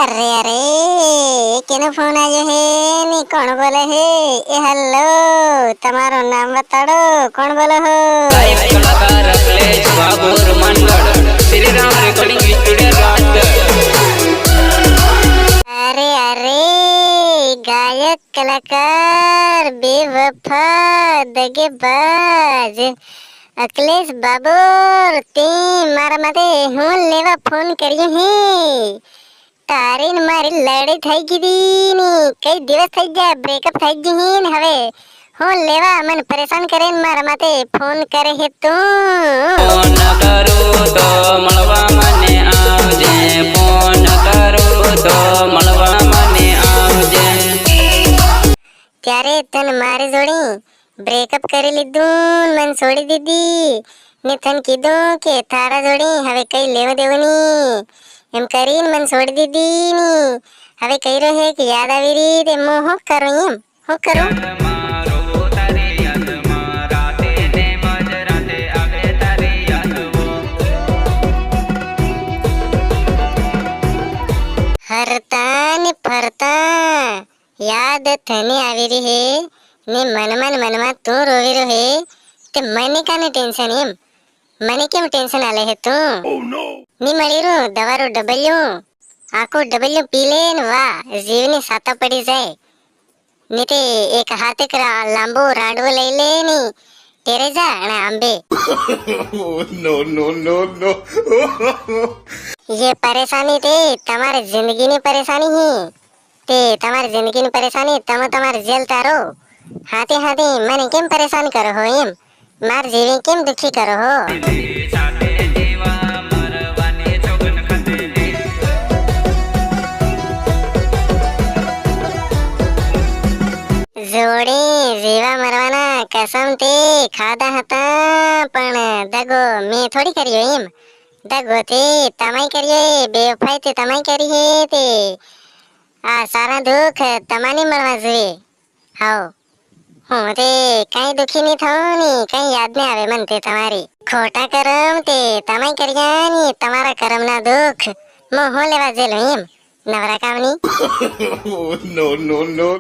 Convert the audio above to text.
अरे अरे केनो फोन आयो है नी कौन बोले है ए हेलो તમારો નામ બતાડો કોણ બોલો हो लाइव कलाकार अखिलेश बाबू रमनगढ़ श्री राम रिकॉर्डिंग स्टूडियो राजगढ़। अरे अरे गायक कलाकार बेवफा दगेबाज अखिलेश बाबू ते मारा माथे હું લેવા ફોન કર્યો હે તારી ને મારી લડાઈ થઈ ગઈ ની કઈ દિવસ થઈ ગયા બ્રેકઅપ થઈ ગઈ ને હવે હું લેવા મને પરેશાન કરે ને મારા માથે ફોન કરે હે તું फोन करूं तो मळवा मने आवजे फोन करूं तो मळवा मने आवजे ત્યારે તને મારી જોડી બ્રેકઅપ કરી લીધું મને છોડી દીધી ને તને કીધું કે તારા જોડી હવે કઈ લેવા દેવું ની એમ કરીને મને છોડી દીધી ની હવે કહી રહ્યો હે કે યાદ આવી રહી તે હું શું કરું એમ શું કરું मारो तारी याद राते ने मजराते आगे तारी याद वो હરતા ને ફરતા યાદ તને આવી રહી હે ને મનમાં તું રોવી રહ્યો હે તે મને કાને ટેન્શન એમ મને કેમ ટેન્શન આલે હે તું ની મળી રહ્યું દવારો ડબલ્યુ આખો ડબલ્યુ પી લે ને વાહ જીવની સાતા પડી જાય ને તે એક હાથે લાંબો રાડવો લઈ લે ની તેરે જા અને આંબે no. ये परेशानी ते તમારી જિંદગીની પરેશાની હી તે તમારી જિંદગીની પરેશાની તમે તમારે જેલતા રહો હાથે હાથે મને કેમ પરેશાન કરો हो એમ માર જીવી કેમ દુખી કરો हो साथे जीवा मरवाने जोगन खाते જોડે જીવા મરવાના કસમ તે ખાધા હતા પણ દગો મેં થોડી કર્યો એમ દગો તે તમે કર્યો બેવફાઈ તે તમે કરી હે તે આ સારા દુઃખ તમાને મળવા જોઈએ હાઉ હું તે કઈ દુખી નહીં થવું ની કઈ યાદ નહીં આવે મન તે તમારી ખોટા કરમ તે તમે કર્યા ની તમારા કરમના દુઃખ હું લેવા જેલો એમ નવરા કામની No.